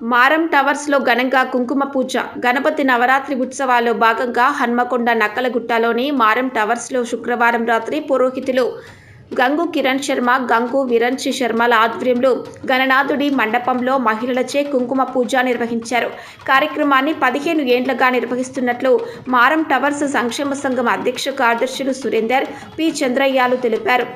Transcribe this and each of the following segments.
మారం టవర్స్లో ఘనంగా కుంకుమ పూజ. గణపతి నవరాత్రి ఉత్సవాల్లో భాగంగా హన్మకొండ నక్కలగుట్టలోని మారం టవర్స్లో శుక్రవారం రాత్రి పురోహితులు గంగు కిరణ్ శర్మ, గంగు విరంచి శర్మల ఆధ్వర్యంలో గణనాథుడి మండపంలో మహిళలచే కుంకుమ పూజ నిర్వహించారు. కార్యక్రమాన్ని 15 ఏండ్లుగా నిర్వహిస్తున్నట్లు మారం టవర్స్ సంక్షేమ సంఘం అధ్యక్ష కార్యదర్శులు సురేందర్, పి చంద్రయ్యలు తెలిపారు.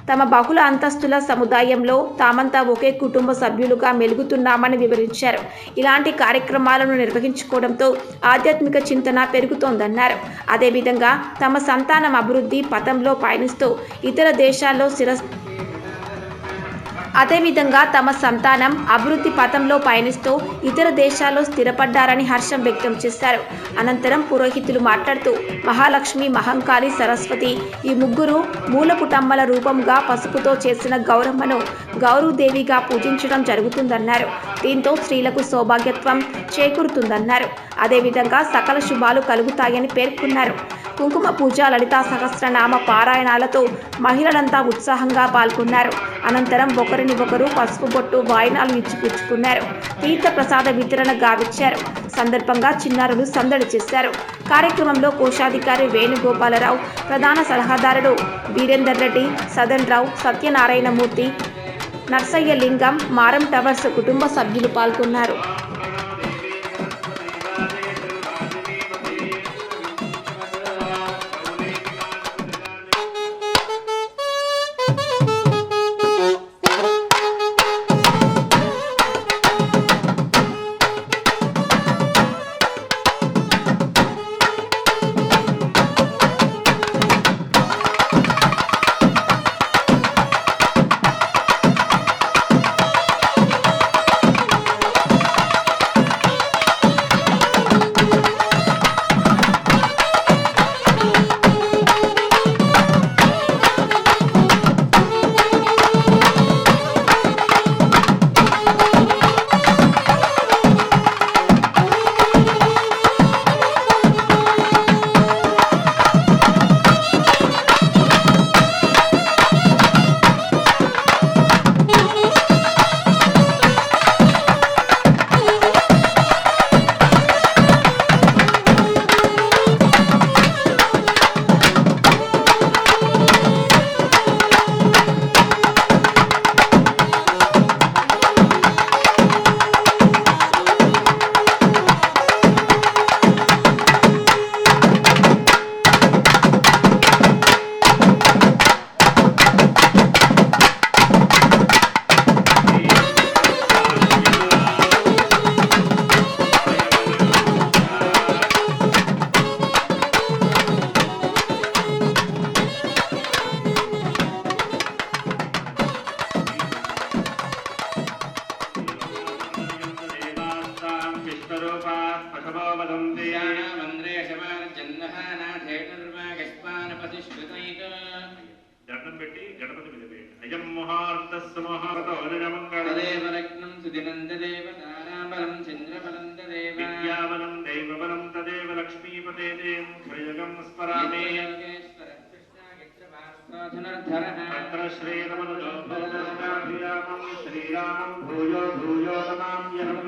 తమ బహుళ అంతస్తుల సముదాయంలో తామంతా ఒకే కుటుంబ సభ్యులుగా మెలుగుతున్నామని వివరించారు. ఇలాంటి కార్యక్రమాలను నిర్వహించుకోవడంతో ఆధ్యాత్మిక చింతన పెరుగుతోందన్నారు. అదేవిధంగా తమ సంతానం అభివృద్ధి పథంలో పయనిస్తూ ఇతర దేశాల్లో స్థిరపడ్డారని హర్షం వ్యక్తం చేశారు. అనంతరం పురోహితులు మాట్లాడుతూ మహాలక్ష్మి, మహంకాళి, సరస్వతి ఈ ముగ్గురు మూలపుటమ్మల రూపంగా పసుపుతో చేసిన గౌరమ్మను గౌరవదేవిగా పూజించడం జరుగుతుందన్నారు. దీంతో స్త్రీలకు సౌభాగ్యత్వం చేకూరుతుందన్నారు. అదేవిధంగా సకల శుభాలు కలుగుతాయని పేర్కొన్నారు. కుంకుమ పూజ, లలితా సహస్రనామ పారాయణాలతో మహిళలంతా ఉత్సాహంగా పాల్గొన్నారు. అనంతరం ఒకరిని ఒకరు పసుపు బొట్టు, వాయినాలు ఇచ్చిపుచ్చుకున్నారు. తీర్థ ప్రసాద వితరణ గావించారు. సందర్భంగా చిన్నారులు సందడి చేశారు. కార్యక్రమంలో కోశాధికారి వేణుగోపాలరావు, ప్రధాన సలహాదారుడు వీరేందర్ రెడ్డి, సదన్ రావు, సత్యనారాయణమూర్తి, నర్సయ్య లింగం, మారం టవర్స్ కుటుంబ సభ్యులు పాల్గొన్నారు. దండం పెట్టి గణపతి మీద వేయండి. అయం ముహూర్తస్సు ముహూర్తోజమంగళదేవ రత్నం సుదినం తదేవ తారాబలం చంద్రబలం తదేవ విద్యాబలం దైవబలం తదేవ లక్ష్మీపతే దేం క్షయగం స్మరామి తత్ర శ్రీరమణో భవదాభియామం శ్రీరామం భూయో భూయో నమామ్యహం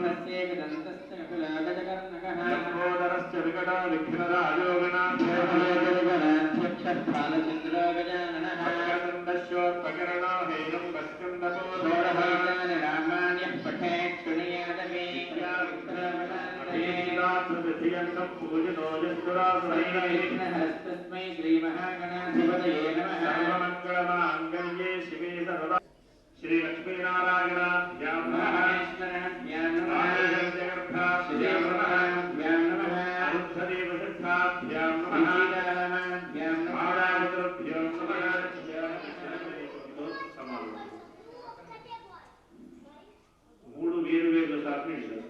లంబోదరస్య వికటో విఘ్నరాజో గణాధ్యక్షస్థానచంద్రో గజాననః స్యోత్పకరణో హేయం వస్కందపోధోరః రామాన్యః పఠేత్ శృణుయాదమే విద్యాత్మవిధియంతం పూజితో యస్సురాసురైః శ్రీమహాగణాధిపతయే నమః సర్వమంగళమాంగళ్యే శివే సర్వదా శ్రీ లక్ష్మీనారాయణ ధ్యాం నమః ధ్యాం నమః ధ్యాం నమః ధ్యాం నమః అరుద్ధదేవ సిద్ధాభ్యాం నమః ధ్యాం నమః ఆరాధభ్యాం నమః సమానం మూడు వేరు వేరు సార్లు ఇస్తారు.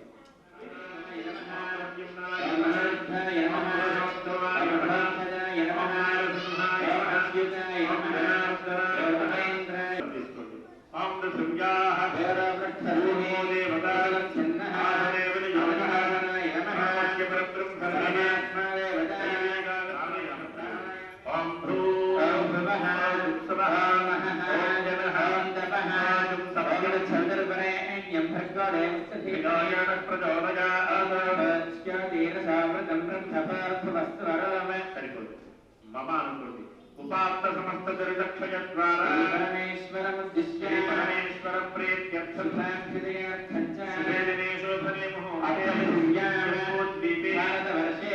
भर्गो देवस्य धीमहि प्रचोदयात् सावृतं ब्रह्मपार्थवस्तु वरदमे सरिपोतु मम अनुकृति उपात्त समस्त दुर्दक्षयद्वारा परमेश्वरमुद्दिश्य परमेश्वर प्रीत्यर्थं शोभने मुहूर्ते भारतवर्षे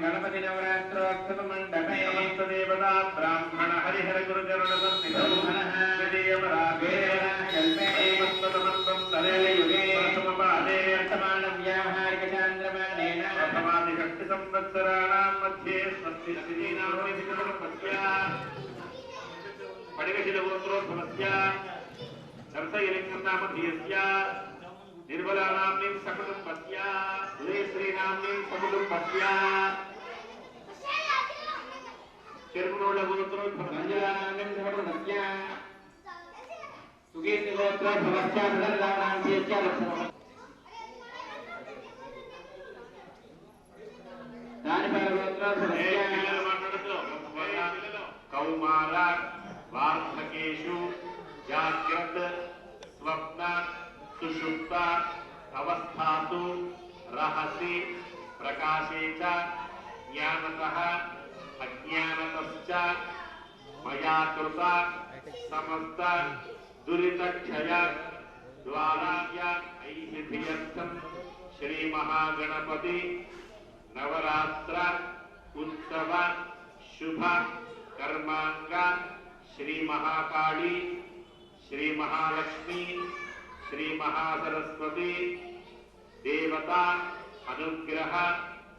गणपति नवरात्रोत्सव मंडपे समस्त देवता ब्राह्मण हरिहर गुरुचरण व्यावहारिक चांद्रमानेन प्रथमादिशक्ति संवत्सराणां मध्ये स्वस्ति श्रीनामस्य पडिगशिलगोत्रोद्भवस्य दर्शयलिङ्गनामधीयस्य निर्मलानाम्नीं सकुटुम्बस्य उदयश्रीनाम्नीं सकुटुम्बस्य किर्मुणोडगोत्रोद्भवस्य सुगीर्तिगोत्रोद्भवस्य प्रदर्शनानाम्नीश्च कौमार वार्धकेषु जाग्रत स्वप्न सुषुप्त अवस्थासु रहसि प्रकाशे च ज्ञानतः अज्ञानतश्च मया कृत समस्त दुरितक्षय द्वाराय ऐहिध्यर्थं श्री महागणपति नवरात्र उत्सव शुभ कर्मांग श्री महाकाली श्री महालक्ष्मी श्री महासरस्वती देवता अनुग्रह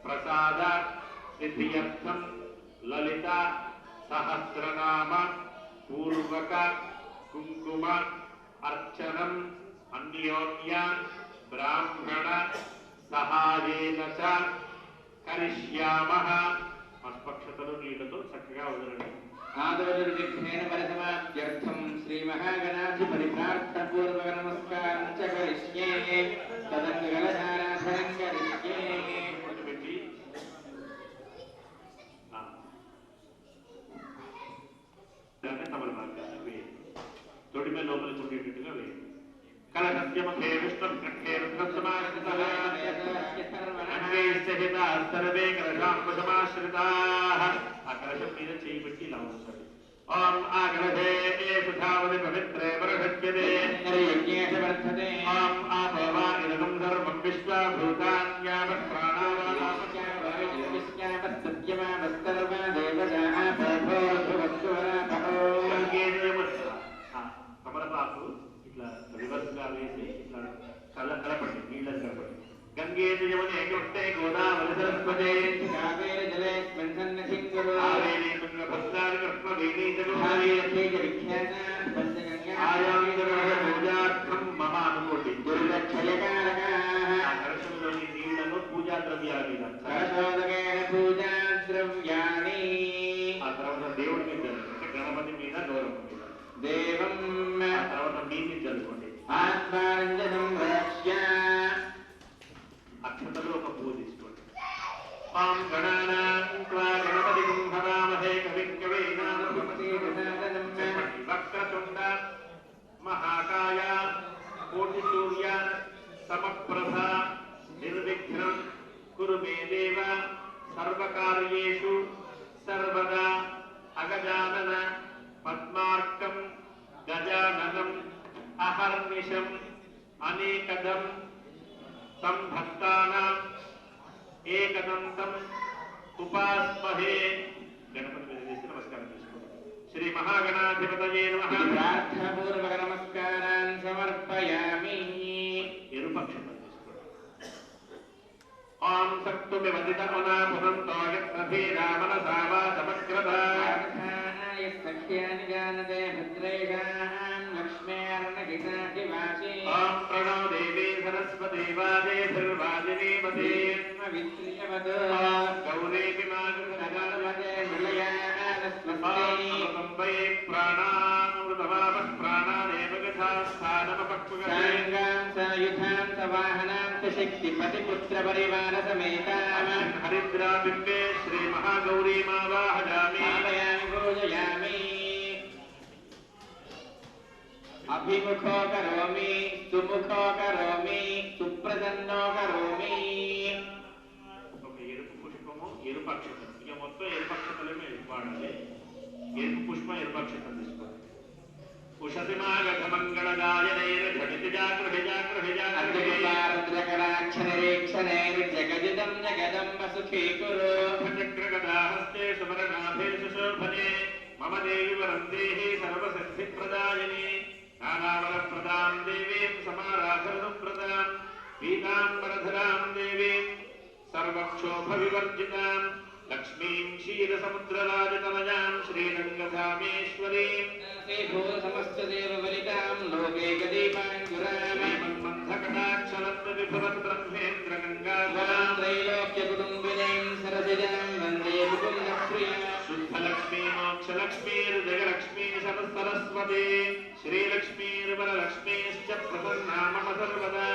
प्रसाद सिद्ध्यर्थं ललिता सहस्रनाम पूर्वक कुंकुम अर्चनम अन्योन्य ब्राह्मण सहायेन च करिष्यामः अस्पक्षतलो नीडतो चक्कगा वदरंడి आदवनिर्विघ्नेन परसमाप्त्यर्थं श्री महागणाधिपति प्रार्थनापूर्वक नमस्कारं च करिष्ये तदङ्गलधाराधनं करिष्ये పెట్టి దాన్ని తమలపాకు వేయండి తొడిమే లోపల చుట్టేటట్టుగా వేయండి కలకత్యముఖే విష్ణుకంఠే రుద్రసమాశ్రితః అన్వేషహితా సర్వే కలశాంబసమాశ్రితాః ఆ కలశం మీద చేయి పెట్టి ఇలా ఉంచండి ఓం ఆగలధే ఏషుధావది పవిత్రే వరషజ్యతే యజ్ఞేష వర్ధతే ఓం ఆపవా ఇదం ధర్మం విశ్వభూతాన్యావత్ ప్రాణావాసత్యమావస్తర్వా దేవతాః కమలపాకు ఇట్లా రివర్స్ గా వేసి ఇట్లా కలపండి నీళ్ళని కలపండి గంగేతి యమునే కృష్ణే గోదావరి సరస్వతే కావేరి జలేస్మిన్ సన్నిధిం కురు కావేరి తుంగభద్రాని కృష్ణవేణీ జగోహారీయతే విఖ్యాత ఆయామిదర పూజార్థం మహానుకోటి దుర్లక్షయకారకాః ఆ కలశంలోని నీళ్లను పూజా ద్రవ్యాలు మీద కలశోదకేన పూజా ద్రవ్యాణి ఆ తర్వాత దేవుడి మీద అంటే గణపతి మీద గౌరవం మీద దేవం ఆ తర్వాత నీటిని చల్లుకోండి ఆత్మానందం రక్ష్య అక్షతలు ఒక పువ్వు తీసుకోండి ఓం గణానాం త్వా గణపతిం హవామహే కవిం కవీనాముపమతే చెప్పండి వక్రతుండ మహాకాయ కోటి సూర్య సమప్రభ నిర్విఘ్నం కురు మే దేవ సర్వకార్యేషు సర్వదా అగజానన పద్మార్కం గజాననం అహర్నిశం అనేకదం సంభక్తానాం ఏకదంతం ఉపాస్మహే గణపతి మీద వేసి నమస్కారం చేసుకోండి శ్రీ మహాగణాధిపతయే నమః ప్రార్థనాపూర్వక నమస్కారాన్ సమర్పయామి ఎరుపక్షం తీసుకోండి ఓం సక్తుమి వదితమనా పునంతో యత్నధీరామనసావా సమగ్రత సఖ్యాని జానతే భద్రేషాం లక్ష్మేర్నహితాదివాసి ఓం ప్రణో దేవీ సరస్వతీ వాదే సర్వాదినీమతే విత్రియవద గౌరీకి మాగృతగణవతే మృళయానస్మస్మై సంవై ప్రాణామృతవాపః ప్రాణాదేవ గతాస్థానమపక్వగతాం సాయుధాం సవాహనాం శక్తిపతిపుత్ర పరివార సమేతాం హరిద్రాబింబే శ్రీ మహాగౌరీ మావాహయామి పూజయామి అభిముఖో కరోమి సుముఖో కరోమి సుప్రసన్నో కరోమి. ఒక ఎరుపు పుష్పము ఎరుపు అక్షతం, ఇక మొత్తం ఎరుపు అక్షతలే వాడాలి. ఎరుపు పుష్పం ఎరుపు అక్షతం తీసుకోవాలి. జగదిదం జగదంబ సుఖీ కురు చక్రగదాహస్తే సువర్ణాభేషు శోభనే మమ దేవి వరం దేహి సర్వసిద్ధిప్రదాయిని నానావరప్రదాం దేవీం సమారాధనసుప్రదాం పీతాంబరధరాం దేవీం సర్వక్షోభ వివర్జితాం లక్ష్మీం క్షీరసముద్రరాజతనయాం శ్రీరంగధామేశ్వరీం సమస్త దేవవలితాం లోకే గదీపాంకురాం మన్మంథకటాక్షలత్వ విభవత్ బ్రహ్మేంద్ర గంగాధరాం త్రైలోక్య కుటుంబినీం సరసిజాం వందే ముకుందప్రియాం శుద్ధలక్ష్మీ మోక్షలక్ష్మీర్జగలక్ష్మీ సరస్వతీ శ్రీలక్ష్మీర్వరలక్ష్మీశ్చ ప్రసన్నా మమ సర్వదా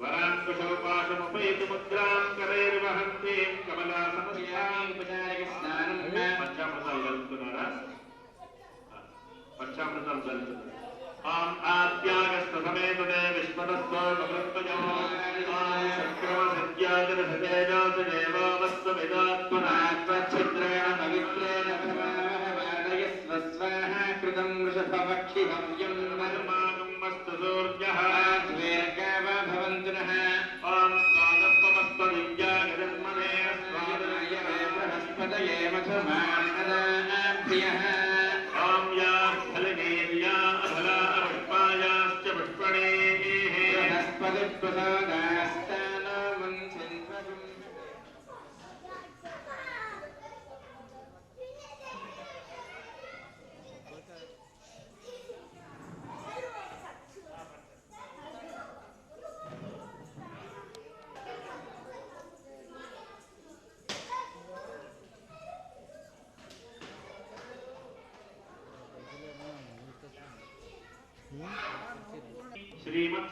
వరాంకుశోపాశముపైతు ముద్రాం కరైర్వహంతీం కమలా సమస్యాం ఉపచారిక స్నానం. పంచామృతాలు జరుగుతున్నారా? పంచామృతాలు జరుగుతున్నారు. ఆం ఆద్యాగస్తమేతదే విశ్వదస్తో మృత్యజో ఆం శక్రమసత్యాజనసతేజాస దేవావస్తు విదాత్మనాత్మఛిద్రేణ పవిత్రేణ భవామహవాదయస్వ స్వాహా కృతం వృషభవక్షి హవ్యం మధుమాగం మస్తు సూర్యః ద్వేర్గావా భవంతు నః. ఓం స్వాదప్పమస్తదివ్యాగజన్మనే స్వాదయ బృహస్పతయే మధుమానదాభ్యః. ఓం యా ఫలనేర్యా అఫలా పుష్పాయాశ్చ పుష్పణేః బృహస్పతి ప్రసాదాస్తానో మంచన్వహం.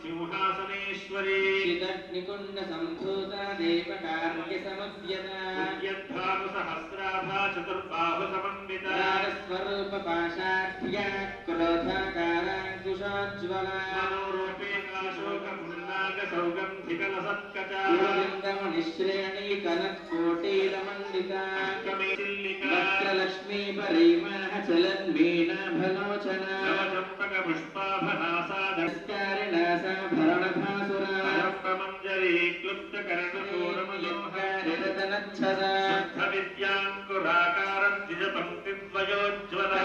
శ్రీమత్సింహాసనేశ్వరీ చిదగ్నికుండ సంభూత దేవకార్య సముద్యతా ఉద్యద్ధాను సహస్రాభా చతుర్బాహు సమన్వితా స్వరూప పాశాఢ్యా క్రోధాకారాంకుశోజ్వలా మనోరూపేకాశోక పున్నాగ సౌగంధికలసత్కచా గోవిందమణిశ్రేణీ కనత్కోటీరమండితా వక్రలక్ష్మీ పరిమాణ చలన్మీనాభలోచనా నవచంపక పుష్పాభనాసాధస్కారిణాసాభరణభాసురా మంజరీ క్లుప్త కరణశూరమయోహారిరతనచ్చదా శుద్ధవిద్యాంకురాకారం ద్విజపంక్తిద్వయోజ్వలా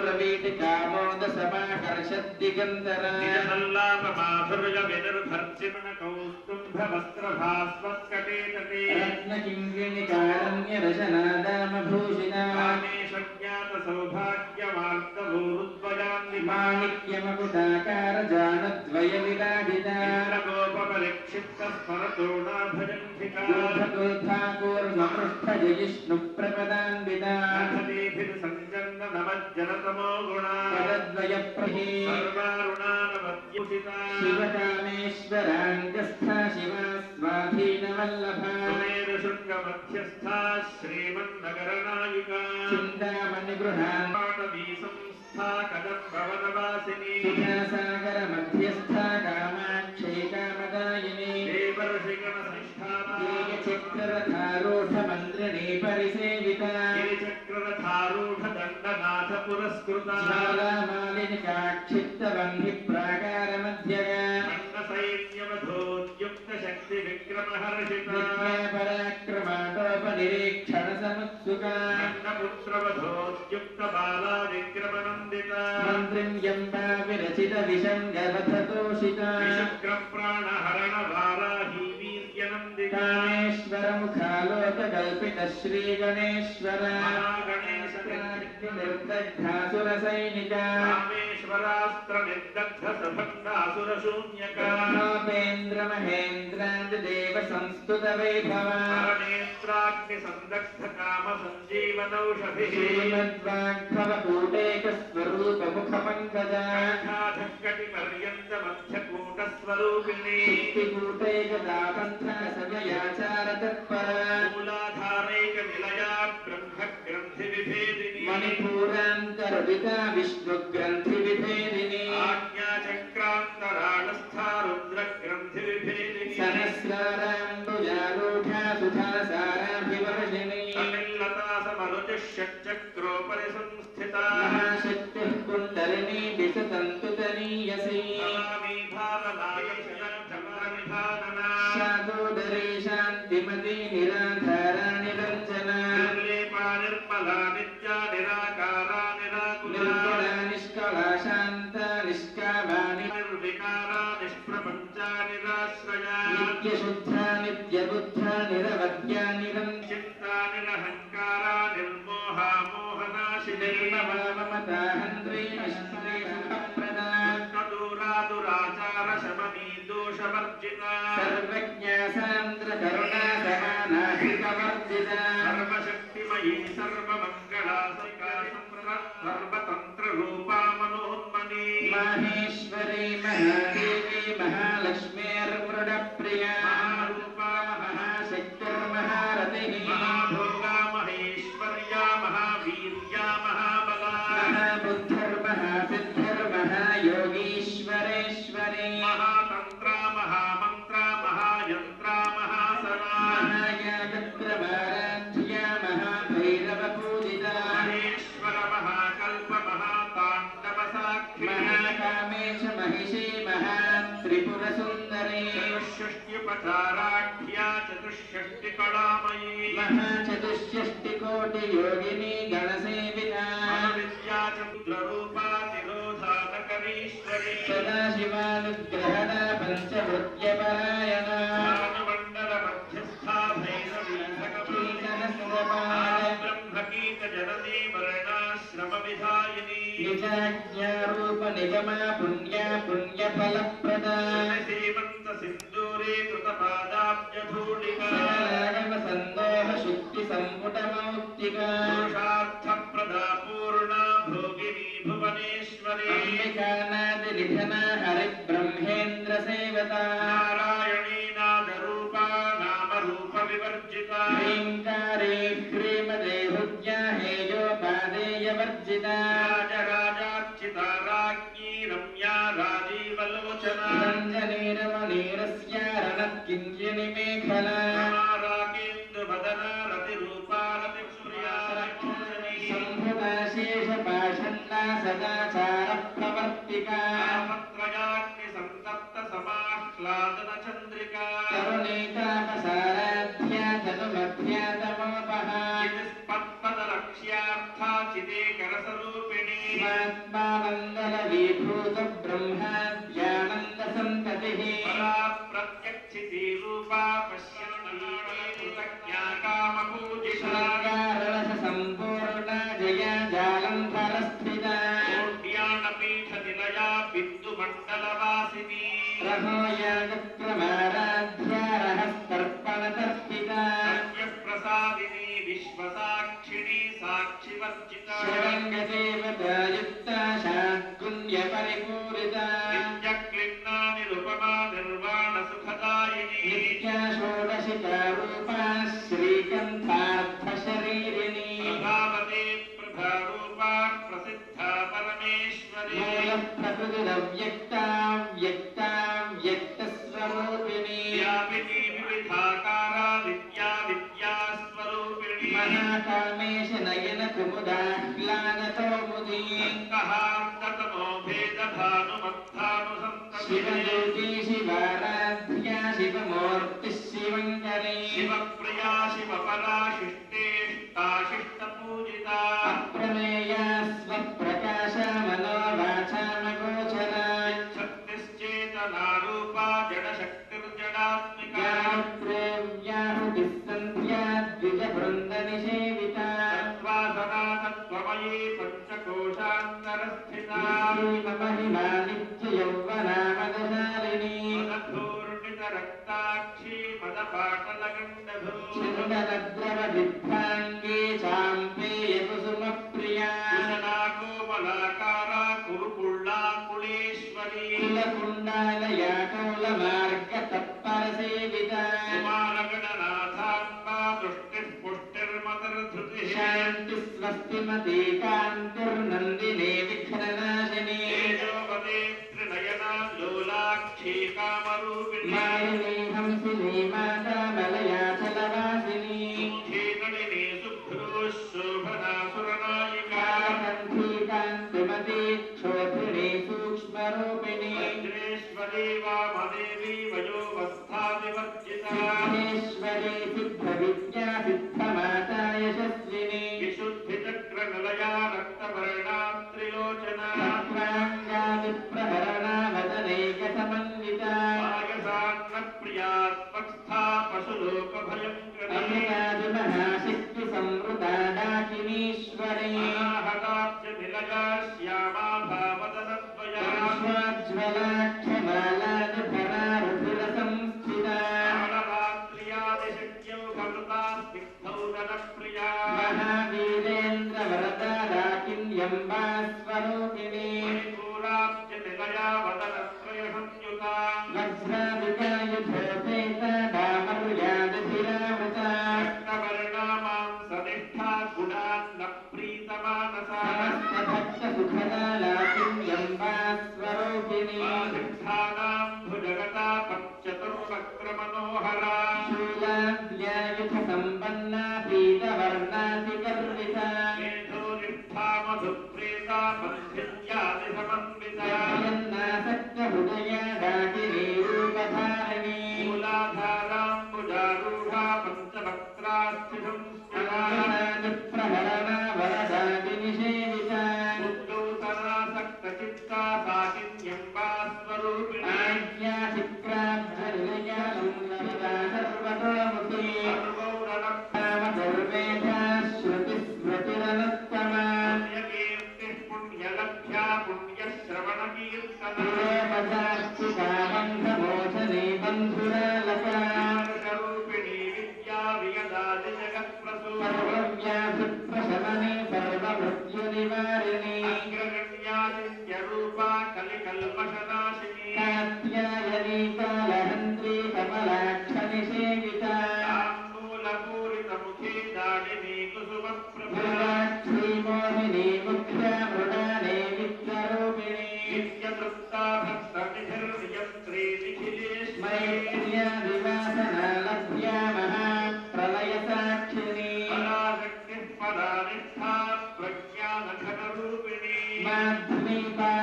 రవీటికామోద సమాకర్షద్దిగంతరా నిజసల్లాపమాధుర్య వినిర్భర్చిమణ కౌస్తుభవస్త్రభాస్వత్కటేతటే రత్నకింకిణికారణ్యరశనాదామభూషితా కామేశజ్ఞాత సౌభాగ్యమార్తభూరుద్వయాన్ని మాణిక్యమకుటాకార జానద్వయ విరాజితా ఇంద్రగోపపరిక్షిప్త స్మరతోడాభజంధికా గోధాకూర్మపృష్ఠజయిష్ణు ప్రపదాన్వితా అథలేభిర్ సంజన్న నమజ్జనతమో గుణా పదద్వయ ప్రహీ సర్వారుణానవద్యుషితా శివకామేశ్వరాంగస్థా శివా స్వాధీనవల్లభా సుమేరుశృంగమధ్యస్థా శ్రీమన్నగరనాయికా చింతామణి గృహాన్ పాటవీ సంస్థా కదంబవనవాసిని సుధాసాగర మధ్యస్థా కామాక్షై కామదాయిని దేవర్షిగణ సంస్థానా చక్రరథారూఢ మంత్రిణీ పరిసేవితా చక్రరథారూఢ దండనాథ పురస్కృతా జ్వాలామాలినికాక్షిప్త బంధి ప్రాకార మధ్యగా సైన్యవధోద్యుక్త శక్తి విక్రమహర్షితా పరాక్రమాటోపనిరీక్షణ సముత్సుకా పుత్రవధోద్యుక్త బాలా విక్రమనందితా మంత్రిం యంబా విరచిత విషంగవధతోషితా విశక్రప్రాణహరణ వారాహీ వీర్యనందితా కామేశ్వర ముఖాలోక కల్పిత శ్రీ గణేశ్వర మహాగణేశ నిర్దగ్ధాసుర సైనికా కామేశ్వరాస్త్ర నిర్దగ్ధ సభండాసుర శూన్యకా ఉపేంద్ర మహేంద్రాంత దేవ సంస్తుత వైభవా నేత్రాగ్ని సందగ్ధ కామ సంజీవనౌషధి శ్రీమద్వాగ్భవ కూటేక స్వరూప ముఖ పంకజా ధక్కటి పర్యంత మధ్య కూట స్వరూపిణి శక్తికూటైక దాపంథ సమయాచార తత్పరా మూలాధారైక నిలయా బ్రహ్మ గ్రంథి విభేదిని మణిపూరాంతరవితా విష్ణు గ్రంథి విభేదిని ఆజ్ఞాచ नित्यशुद्धा नित्यबुद्धा निरवध्या चिन्ता निरहङ्कारा निर्मोहा मोहनाशिनी निर्ममता हन्त्री निष्परे सुखप्रदा दूराचार शमनी दोषवर्जिता सर्वज्ञा सान्द्र करुणा समानाहितवर्जिता सर्वशक्तिमयी सर्वमङ्गला सर्वतन्त्ररूपा मनोन्मनी माहेश्वरी महादेवी महालक्ष्मीर्मृडप्रिया महारूपा महाशक्तिर्महारतिः महाभोगा महेश्वर्या महावीर्या महाबला महाबुद्धिर्महासिद्धिर्महायोगीश्वरेश्वरी महातन्त्रा महामन्त्रा महायन्त्रा महासना महायागत्रमाराध्या महाभैरवपूजिता महेश्वर महाकल्प महाताण्डवसाक्षी महाकामेश महिषी महात्रिपुरसुन्दरी चतुष्षष्ट्युपचाराढ्या चतुष्षष्टिकलामयी महाचतुष्षष्टिकोटियोगिनी गणसेविता विद्या चन्द्ररूपा तिरोधानकरीश्वरी सदाशिवानुग्रहणा पञ्चभृत्यपरायणा मण्डल मध्यस्था भैरवी कीर्तनस्वपाद ब्रह्मकीत जननी वर्णाश्रम विधायिनी निजाज्ञारूप निगमा पुण्या पुण्यफलप्रदा सीमन्त सिन्दूरे कृतपादाब्जधूलिका सकलागम सन्दोह शुक्ति सम्पुटमौक्तिका पुरुषार्थप्रदा पूर्णा भोगिनी भुवनेश्वरी अंबिकानादिनिधना हरिब्रह्मेन्द्र सेवता नारायणी नादरूपा नामरूप विवर्जिता ह्रीङ्कारे ह्रीमदेहुज्या हेयोपादेयवर्जिता राजराजार्चिता राज्ञी रम्या राजीवलोचना रञ्जनीरमणीरस्यारणत्किञ्जनिमेखला राकेन्दुवदना रतिरूपा रतिप्रिया सम्भुता शेषपाषण्डा सदाचारप्रवर्तिका तापत्रयाग्निसन्तप्त समाह्लादन चन्द्रिका तरुणीतापसाराध्या तनुमध्या तमोपहा पद्मलक्ष्यार्था चिदेकरसरूपिणी स्वात्मानन्दलवीभूत ब्रह्माद्यानन्दसन्ततिः परा प्रत्यक्षिती रूपा पश्यन्ती कृतज्ञा कामपूजिता शृङ्गाररससम्पूर्णा जया जालन्धरस्थिता कोट्यानपीठनिलया बिन्दुमण्डलवासिनी रहोयागक्रमाराध्या रहस्तर्पणतर्पिता सत्यप्रसादिनी विश्वसाक्षिणी साक्षिवर्जिता शिवङ्गदेवतायुक्ता शाद्गुण्यपरिपूरिता नित्यक्लिन्ना निरुपमा निर्वाणसुखदायिनी नित्या षोडशिका रूपा श्रीकण्ठार्थशरीरिणी प्रभावते प्रभारूपा प्रसिद्धा परमेश्वरी मूलप्रकृतिरव्यक्ता व्यक्ता व्यक्तस्वरूपिणी व्यापिनी विविधाकारा विद्या विद्यास्वरूपिणी महाकामेश नयन कुमुदाह्लादकौमुदी कहान्ततमो भेदभानुमत्थानुसन्ततिः शिवदूती शिवाराध्या शिवमूर्तिः शिवङ्करी शिवप्रिया शिवपरा शिष्टेष्टाशिष्टपूजिता अप्रमेया स्वप्रकाशा मनोवाचामगोचरा शक्तिश्चेतनारूपा जडशक्तिर्जडात्मिका ज्ञानप्रेव्याहुतिस्सन्ध्या द्विजवृन्दनिषेविता तत्त्वासना तत्त्वमयी पञ्चकोशान्तरस्थिता महिमा नित्ययौवनामदशालिनी मदधूर्णितरक्ताक्षी मदपाटलगण्डभू चिन्दनद्रवदिग्भाङ्गे चाम्पेयकुसुमप्रिया कुशला कोमलाकारा कुरुकुळ्ळाकुळेश्वरी कुलकुण्डालया कौलमार्गतत्परसेविता कुमारगणनाथाम्बा दृष्टिः पुष्टिर्मतिर्धृतिः शान्तिस्वस्तिमती कान्तिर्नन्दिनी विघ्ननाशिनी तेजोवते त्रिनयना लोलाक्षी कामरूपिणी मालिनी हंसिनी माता मलयाचलवासिनी नलिनी शुभ्रो शोभना सुरनायिका कालकण्ठी कान्तिमती क्षोभिणी सूक्ष्मरूपिणी वज्रेश्वरी वामदेवी वयोवस्था विवर्जिता सिद्धेश्वरी सिद्धविद्या सिद्धमाता यशस्विनी विशुद्धिचक्रनिलया रक्तवर्णा त्रिलोचना तत्त्वाङ्गादिप्रहरणा वदनैकसमन्विता वायसान्नप्रियात्म वसुलोकभयङ्करी अमृतादिमहाशक्ति संवृता डाकिनीश्वरी अनाहताब्ज निलया श्यामा भावदनद्वया ज्वलाक्षमालादिभरा रुधिरसंस्थिता कालरात्र्यादिशक्यौघकृता स्निग्धौ दनप्रिया महावीरेन्द्रवरदा डाकिन्यम्बा स्वरूपिणी मणिपूराब्ज निलया वदनत्रयसंयुता वज्रादिकायुधोपेता डामर्यादिभिरावृता रक्तवर्णामांसनिष्ठा गुणान्नप्रीतमानसा समस्तभक्तसुखदा लाकिन्यम्बा स्वरूपिणी सिद्धानां भुजगता पञ्चतुर्वक्त्रमनोहरा शूलाद्यायुधसम्पन्ना पीतवर्णातिगर्विता मेधोनिष्ठा मधुप्रेता बन्धिन्यादिसमन्विता यन्नासक्तहृदया डाकिनी रूपधारिणी मूलाधाराम्बुजारूढा पञ्चवक्त्रास्थिसंस्थिता प्रहरणा वरदादिनिषेविता बुद्धौ सनासक्तचित्ता साकिन्यम्बा स्वरूपिणी आज्ञाचिक्राब्धनिलया संस्थिता सर्वतोमुखी सर्वेधा श्रुतिस्मृतिरनुत्तमा पुण्यकीर्तिः पुण्यलभ्या पुण्यश्रवणकीर्तना प्रियपदार्थिकाबन्धमोचने बन्धुरालका रूपिणी विद्या वियदादिजगत्प्रसू सर्वव्याधिप्रशमने सर्वमृत्युनिवारिणी अग्रगण्यादित्यरूपा कलिकल्मषनाशिनी कात्यायनी कालहन्त्री कमलाक्षनिषेविता ताम्बूलपूरितमुखी दाडिनी कुसुमप्रभा भृगाक्षी मोहिनी मुख्या मृडाने विद्यारूपिणी नित्यतृप्ता भक्तनिधिर्यन्त्री निखिलेश्वरी मैत्र्यादिवासना लभ्या महाप्रलयसाक्षिणी पराशक्तिः परानिष्ठा प्रज्ञानघनरूपिणी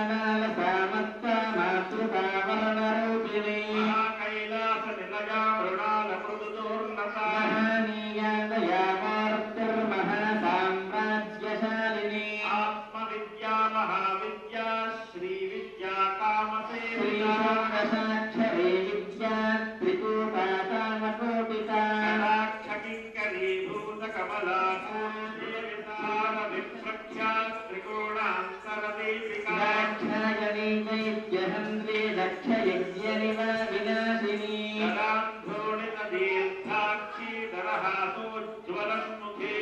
माध्वीपानालसामत्ता मातृकावर्णरूपिणी महाकैलासनिलया मृणालमृदुदोर्नता महानीयादया मूर्तिर्महासाम्राज्यशालिनी आत्मविद्या महाविद्या श्रीविद्या कामसेविता श्रीषोडशाक्षरी विद्या त्रिकूटातामकोटिका कटाक्षकिङ्करीभूतकमला पूज्यवितारविप्रख्या त्रिकोणान्तरदीपिका दाक्षायणी दैत्यहन्त्री दक्षयज्ञनिवा विनाशिनी गदान्धोणितदीर्घाक्षी दरहासोज्ज्वलन्मुखे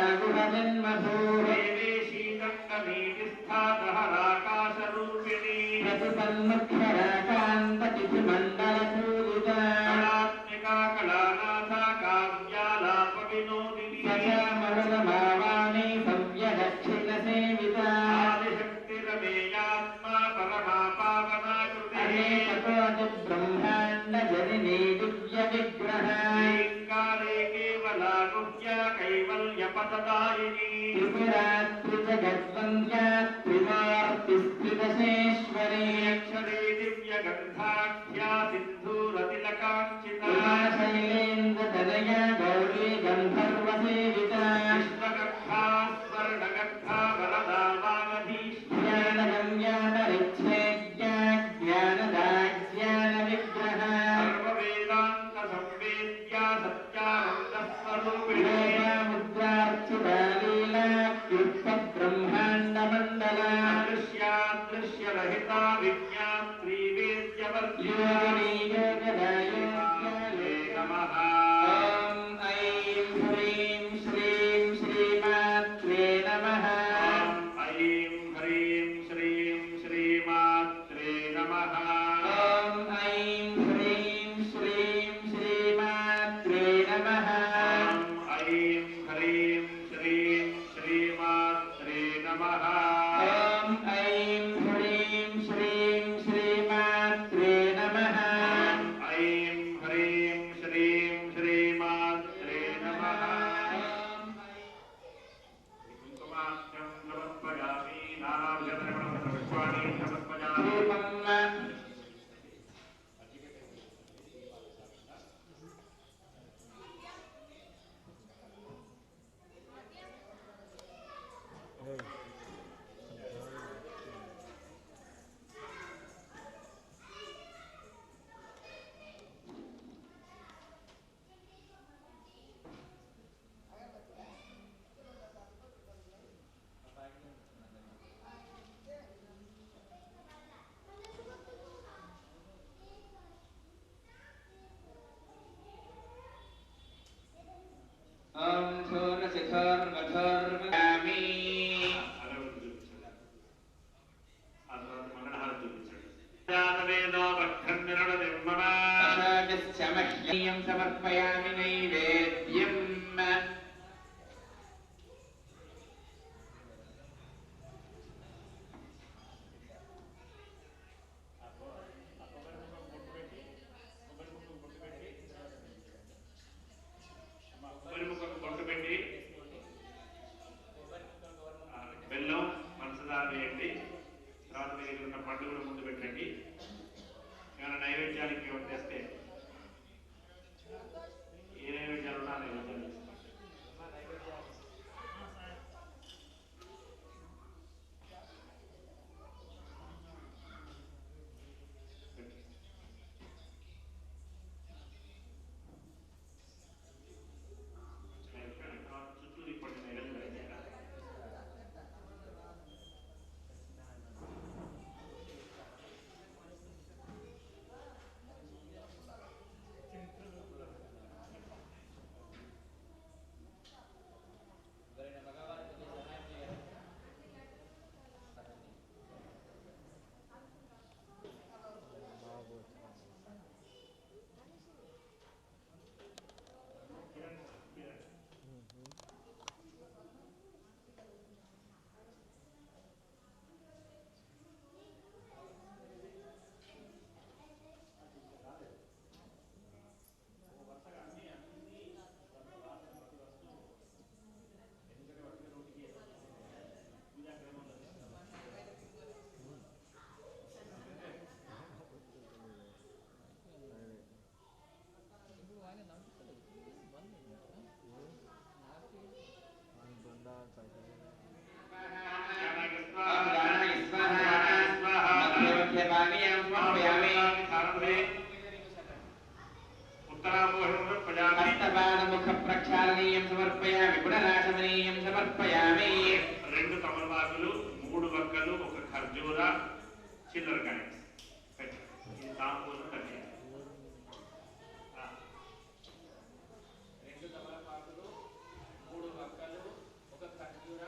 गुरुमूर्तिर्गुणनिधिर्गोपादागुहजन्मभूः देवी शीतङ्गनीतिस्था दहराकाशरूपिणी प्रतिपन्मुख्यराकान्ततिथिमण्डलपूजिता कलात्मिका कलानाथा काव्यालापविनोदिनी सचामरुलमावाणी सव्यदक्षिणसेविता आदिशक्तिरमेयात्मा परमा पावनाकृतिः अनेककोटिब्रह्माण्डजनिनी दिव्यविग्रहा ह्रीङ्कारे केवला गुह्या कैवल्यपददायिनी त्रिपुरात्रिजगद्वन्द्या त्रिमूर्तिस्थितशेश्वरी अक्षरे दिव्यगन्धाख्या सिन्धूरतिलकाञ्चिता उमाशैलेन्द्रतनया गौरी गन्धर्वसेविता विश्वगर्भा स्वर्णगर्भा वरदा वागधीष्ठा ज्ञानगम्या परिच्छेद्या ज्ञानदा ज्ञानविग्रहा सर्ववेदान्तसंवेद्या सत्यानन्दस्वरूपिणी लोपामुद्रार्चिता लीलाक्युक्तब्रह्माण्डमण्डला अदृश्यादृश्यरहिता विज्ञात्री योगिनी योगदा योग्याले नमः ॐ ऐं ह्रीं श्रीं श्रीमात्रे नमः ऐं ह्रीं श्रीं श्रीमात्रे नमः ॐ ऐं ह्रीं श्रीं श्रीमात्रे नमः ऐं ह्रीं श्रीं श्रीमात्रे नमः ॐ ऐं ह्रीं श्रीं श्रीमात्रे नमः ऐं ह्रीं श्रीं श्रीमात्रे नमः कुङ्कुमाख्यं समर्पयामि नानाविधपुष्पाणि समर्पयामि रूपं సమర్పయామి నైవేద్యం బెల్లం పంచదార వేయండి. తర్వాత మీరు ఉన్న పండు కూడా ముందు పెట్టండి. ఏమైనా నైవేద్యానికి తెస్తే ఏ నైవేద్యాలు ఉన్నా నైవేద్యాలు చుట్టూ తిప్పండి. నైవేద్యాలు ప్రక్షాళనీయం సమర్పయామి గుణనాశమనీయం సమర్పయామి. 2 తమలపాకులు, 3 వక్కలు, 1 ఖర్జూర, చిల్లరకాయ ఇది తాంబూలం కట్టి 2 తమలపాకులు, 3 వక్కలు, 1 ఖర్జూర,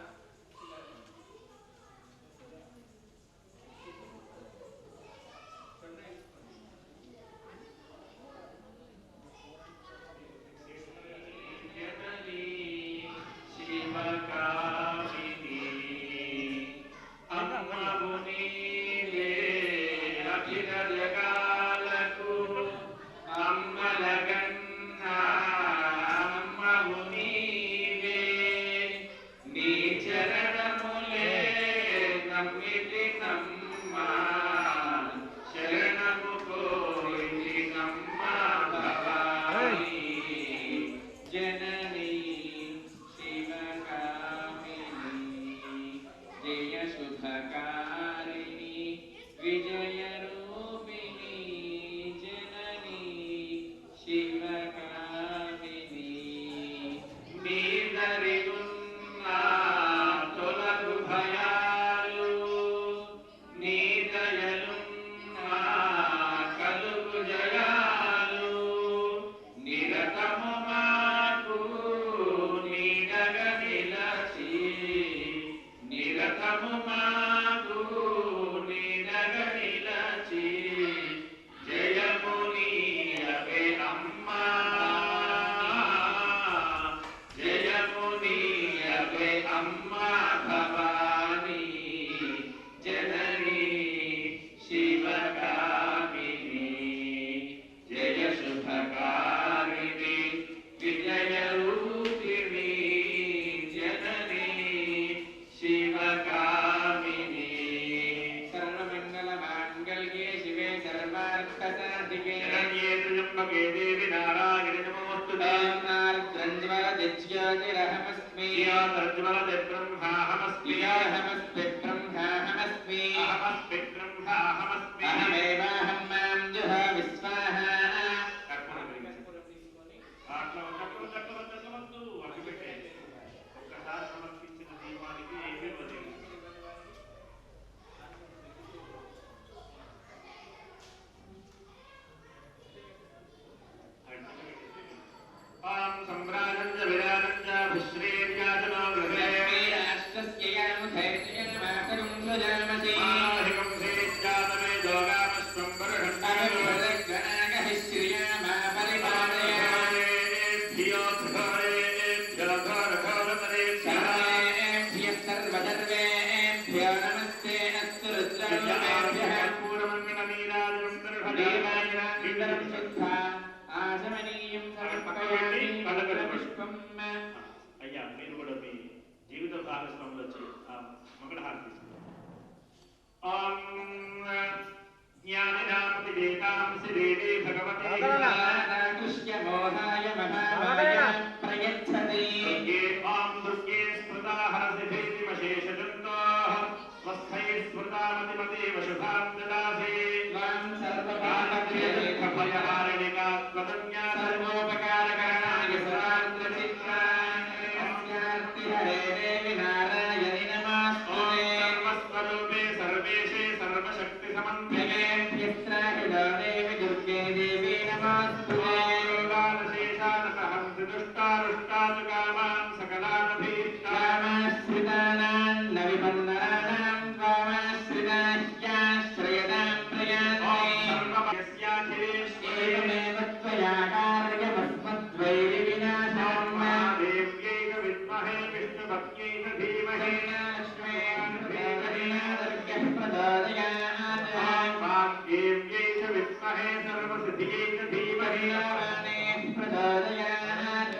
శ్రీర్యాజనో श्रीदेवी भगवती कृष्य मोहाय महामाय प्रयच्छति ये ओम दुर्गे स्मृता हरसिद्धि मशेषजन्तोः स्वस्थै स्मृता मतिमते वशुभां ददासि त्वां सर्वकामक्रियलेखभयहारिणिका त्वदन्या सर्वोपकारकरणाय सदार्द्रचित्रा अस्यार्ति हरे देवि नारायणि नमस्ते सर्वस्वरूपे सर्वेशे सर्वशक्तिसमन्विते यस्त्राहिला देवि दुर्गे देवी नमस्ते योगानशेषानसहंसि दुष्टारुष्टाचुकामान् सकलानभीष्टामाश्रितानां न विपन्नानां त्वामाश्रिताश्चाश्रयदां प्रयान्मेव त्वया कार्यमस्मद्वैरिविनाशान्मा देव्यैक विद्महे विष्णुभक्त्यै च धीमहि दुर्गः प्रचोदयात् देव्यै च विद्महे सर्वसिद्धियै च धीमहि प्रचोदयात्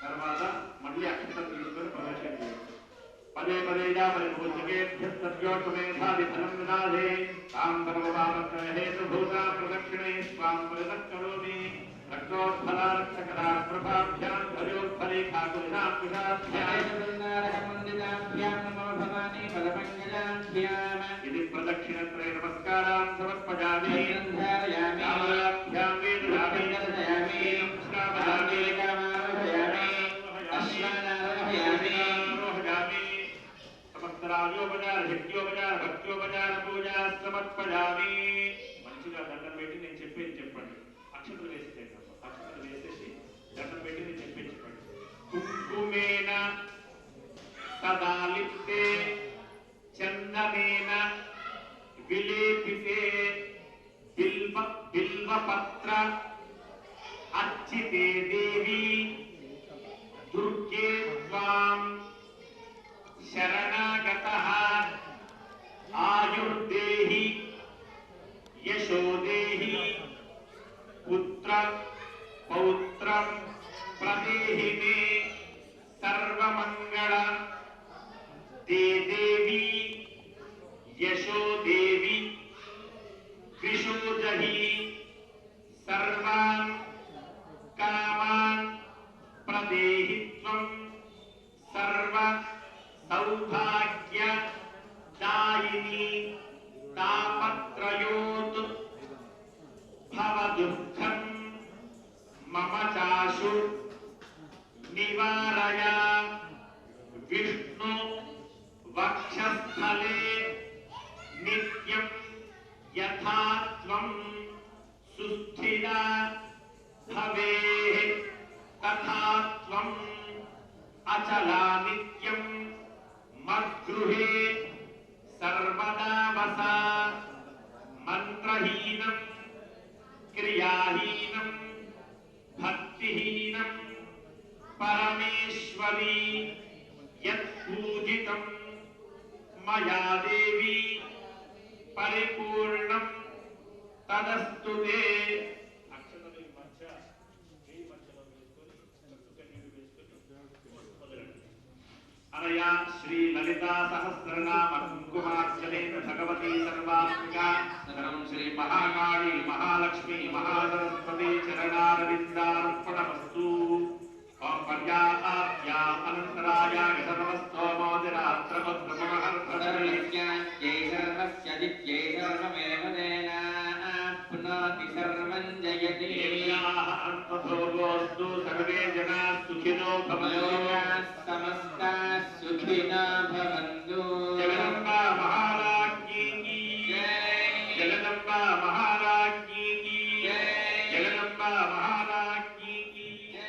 తర్వాత మళ్ళీ అక్షతం తీసుకొని ప్రవేశం చేయాలి పదే పదే పరిపూజ్యకేభ్యస్తోషమేధాది ఫలం విదాధే తాం సర్వపాపహేతుభూతా ప్రదక్షిణే స్వాం పరిదక్షరోమి రక్తోత్ఫలారక్షకరా ప్రభాభ్యాం ధ్వజోత్ఫలేఖాకులినాం కుశాభ్యాం నమో భవాని పదమంగళాభ్యాం ఇది ప్రదక్షిణత్రయ నమస్కారాం సమర్పయామి ధారయామి వేదయామి దర్శయామి శ్రావయామి రాజోపచార శక్యోపచార భక్త్యోపచార పూజా సమర్పయామి మంచిగా దండం పెట్టి నేను చెప్పేది చెప్పండి అక్షతలు వేసి అక్షతలు వేసేసి దండం పెట్టి నేను చెప్పేది చెప్పండి కుంకుమేన సదాలిప్తే చందనేన విలేపితే బిల్వపత్ర అర్చితే దేవి దుర్గే త్వాం शरणागतः आयुर्देहि यशोदेहि पुत्र पौत्रं प्रदेहि मे सर्वमंगल दे देवी यशोदेवी विशोजहि सर्वान् कामान् प्रदेहि त्वं सर्व सौभाग्य दायिनी तापत्रयोत् भवदुःखं मम चाशु निवारय विष्णु वक्षस्थले नित्यं यथा त्वं सुस्थिरा भवेः तथा त्वं अचला नित्यं मद्गृहे सर्वदा वसा मंत्रहीनं क्रियाहीनं भक्तिहीनं परमेश्वरी यत्पूजितं मया देवी परिपूर्णं तदस्तु ते अनया श्री ललिता सहस्रनाम कुंकुमार्चनेन भगवती सर्वात्मिका सर्वं श्री महाकाली महालक्ष्मी महासरस्वती चरणारविन्दार्पणमस्तु ओम पर्याप्या अनन्तराया सर्वस्तोमोदिरात्रमुद्रमहर्षदर्यज्ञा ये सर्वस्य दित्ये सर्वमेव तेनाप्नोति सर्वं जयति अन्तभोगोऽस्तु सर्वे जनाः सुखिनो भवन्तु समस्ता सुखिनो भवन्तु जगदम्बा महाराज्ञी की जय जगदम्बा महाराज्ञी की जय जगदम्बा महाराज्ञी की जय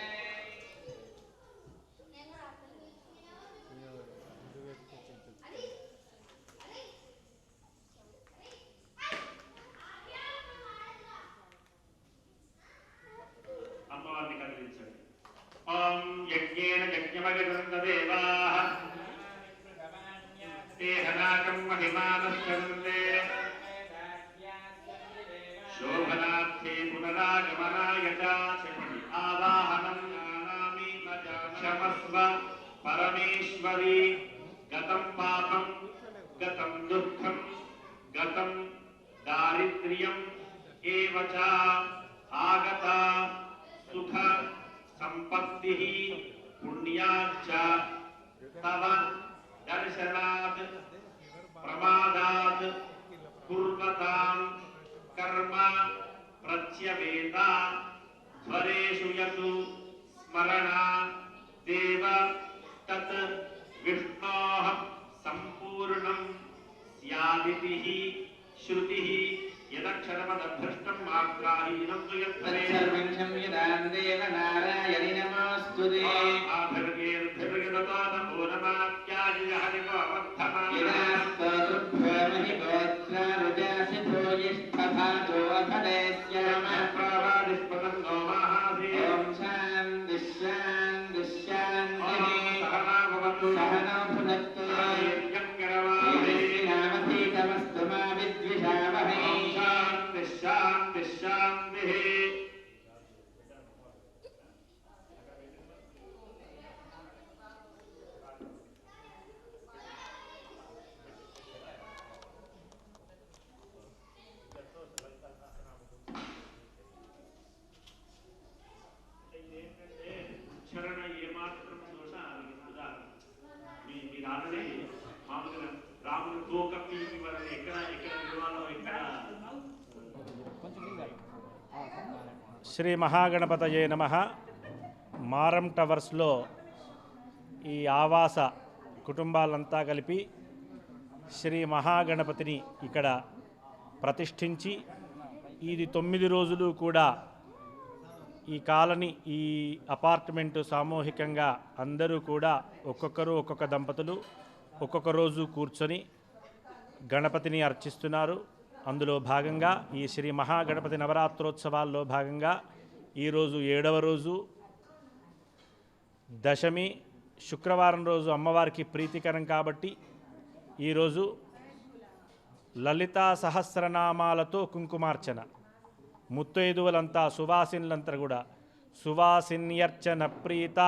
అమ్మవారిని కదిలించండి ఓం యజ్ఞేన యజ్ఞమగదంతదేవాః దేహనాకం మహిమానస్కందే శోభనార్థే పునరాగమనాయ చ ఆవాహనం నానామి క్షమస్వ పరమేశ్వరి గతం పాపం గతం దుఃఖం గతం वाच्यवेद स्वरेषु यतु स्मरणा देव तत् विष्णोः सम्पूर्णं स्यादितिः श्रुतिः यदक्षरपदभ्रष्टं मात्राहीनं तु यत्सर्वं यदां देव नारायणि नमोऽस्तुते आभिर्गेर्भिर्गदतो नमो नमात्याय हरिवो वर्धमान यदास्तोतृभ्यो महिगोत्रारुजासितो यष्ठभाजो अभदेस्यामः प्रवादिष्पदं नो महासे ॐ शान्तिः शान्तिः शान्तिः सहना भवतु सहना भुनक्तु नामधीतमस्तु मा विद्विषावहै शान्तिः शान्तिः शान्तिः శరణ ఏమాత్రం దోష మీరు ఆల్రెడీ మామూలుగా రాముడు తోకప్పి వారిని ఎక్కడ నిలవాలో ఇక్కడ శ్రీ మహాగణపతయే నమః. మారం టవర్స్లో ఈ ఆవాస కుటుంబాలంతా కలిపి శ్రీ మహాగణపతిని ఇక్కడ ప్రతిష్ఠించి ఇది 9 రోజులు కూడా ఈ కాలనీ ఈ అపార్ట్మెంటు సామూహికంగా అందరూ కూడా ఒక్కొక్కరు ఒక్కొక్క దంపతులు ఒక్కొక్క రోజు కూర్చొని గణపతిని అర్చిస్తున్నారు. అందులో భాగంగా ఈ శ్రీ మహాగణపతి నవరాత్రోత్సవాల్లో భాగంగా ఈరోజు 7వ రోజు దశమి శుక్రవారం రోజు అమ్మవారికి ప్రీతికరం కాబట్టి ఈరోజు లలితా సహస్రనామాలతో కుంకుమార్చన. ముత్తైదువులంతా సువాసినులంతా కూడా సువాసిన్యర్చన ప్రీత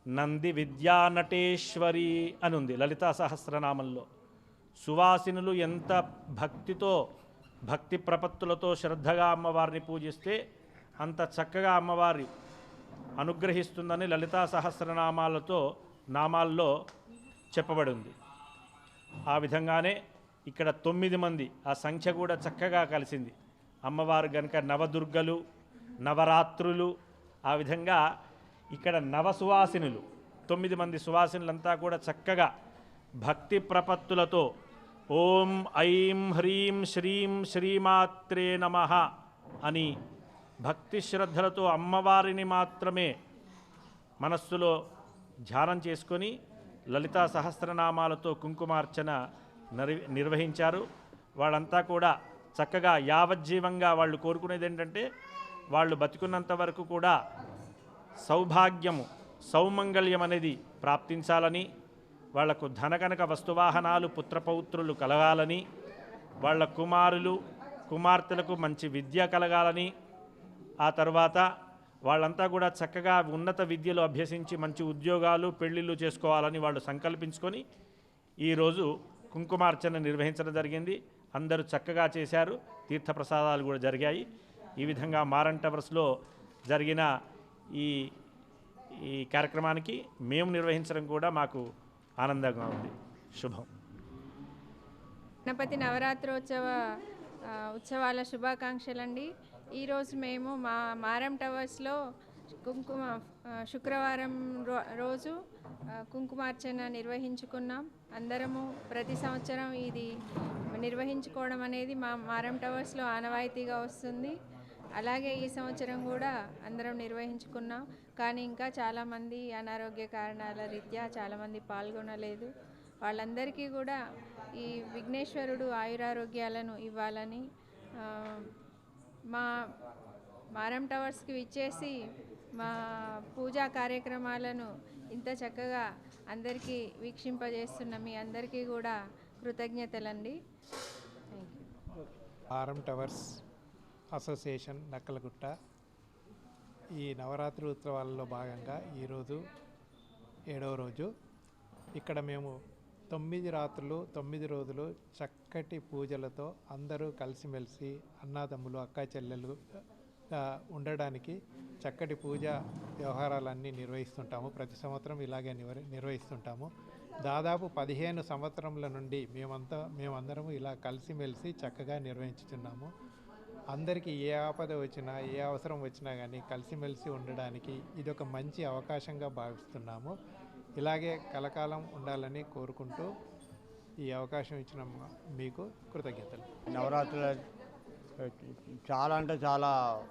నంది విద్యానటేశ్వరి అని ఉంది లలితా సహస్రనామంలో. సువాసినులు ఎంత భక్తితో భక్తి ప్రపత్తులతో శ్రద్ధగా అమ్మవారిని పూజిస్తే అంత చక్కగా అమ్మవారి అనుగ్రహిస్తుందని లలితా నామాల్లో చెప్పబడి ఉంది. ఆ విధంగానే ఇక్కడ 9 మంది ఆ సంఖ్య కూడా చక్కగా కలిసింది. అమ్మవారు గనుక నవదుర్గలు నవరాత్రులు ఆ విధంగా ఇక్కడ నవసువాసినులు 9 మంది సువాసినులంతా కూడా చక్కగా భక్తి ప్రపత్తులతో ఓం ఐం హ్రీం శ్రీం శ్రీమాత్రే నమః అని భక్తి శ్రద్ధలతో అమ్మవారిని మాత్రమే మనస్సులో ధ్యానం చేసుకొని లలితా సహస్రనామాలతో కుంకుమార్చన నిర్వహించారు. వాళ్ళంతా కూడా చక్కగా యావజ్జీవంగా వాళ్ళు కోరుకునేది ఏంటంటే వాళ్ళు బతికున్నంత వరకు కూడా సౌభాగ్యము సౌమంగళ్యం అనేది ప్రాప్తించాలని, వాళ్లకు ధనకనక వస్తువాహనాలు పుత్రపౌత్రులు కలగాలని, వాళ్ళ కుమార్తెలకు మంచి విద్య కలగాలని, ఆ తర్వాత వాళ్ళంతా కూడా చక్కగా ఉన్నత విద్యలు అభ్యసించి మంచి ఉద్యోగాలు పెళ్ళిళ్ళు చేసుకోవాలని వాళ్ళు సంకల్పించుకొని ఈరోజు కుంకుమార్చన నిర్వహించడం జరిగింది. అందరూ చక్కగా చేశారు. తీర్థప్రసాదాలు కూడా జరిగాయి. ఈ విధంగా మారం టవర్స్లో జరిగిన ఈ కార్యక్రమానికి మేము నిర్వహించడం కూడా మాకు ఆనందంగా ఉంది. శుభం. గణపతి నవరాత్రోత్సవ ఉత్సవాల శుభాకాంక్షలండి. ఈరోజు మేము మా మారం టవర్స్లో శుక్రవారం రోజు కుంకుమార్చన నిర్వహించుకున్నాం. అందరము ప్రతి సంవత్సరం ఇది నిర్వహించుకోవడం అనేది మా మారం టవర్స్లో ఆనవాయితీగా వస్తుంది. అలాగే ఈ సంవత్సరం కూడా అందరం నిర్వహించుకున్నాం. కానీ ఇంకా చాలామంది అనారోగ్య కారణాల రీత్యా చాలామంది పాల్గొనలేదు. వాళ్ళందరికీ కూడా ఈ విఘ్నేశ్వరుడు ఆయురారోగ్యాలను ఇవ్వాలని మా మారం టవర్స్కి విచ్చేసి మా పూజా కార్యక్రమాలను ఇంత చక్కగా అందరికీ వీక్షింపజేస్తున్న మీ అందరికీ కూడా కృతజ్ఞతలండి. మారం టవర్స్ అసోసియేషన్ నక్కలగుట్ట ఈ నవరాత్రి ఉత్సవాలలో భాగంగా ఈరోజు 7వ రోజు. ఇక్కడ మేము 9 రాత్రులు 9 రోజులు చక్కటి పూజలతో అందరూ కలిసిమెలిసి అన్నాదమ్ములు అక్కా చెల్లెలు ఉండడానికి చక్కటి పూజ వ్యవహారాలన్నీ నిర్వహిస్తుంటాము. ప్రతి సంవత్సరం ఇలాగే నిర్వహిస్తుంటాము. దాదాపు 15 సంవత్సరముల నుండి మేమందరము ఇలా కలిసిమెలిసి చక్కగా నిర్వహించుతున్నాము. అందరికీ ఏ ఆపద వచ్చినా ఏ అవసరం వచ్చినా కానీ కలిసిమెలిసి ఉండడానికి ఇది ఒక మంచి అవకాశంగా భావిస్తున్నాము. ఇలాగే కలకాలం ఉండాలని కోరుకుంటూ ఈ అవకాశం ఇచ్చిన మీకు కృతజ్ఞతలు. నవరాత్రుల చాలా అంటే చాలా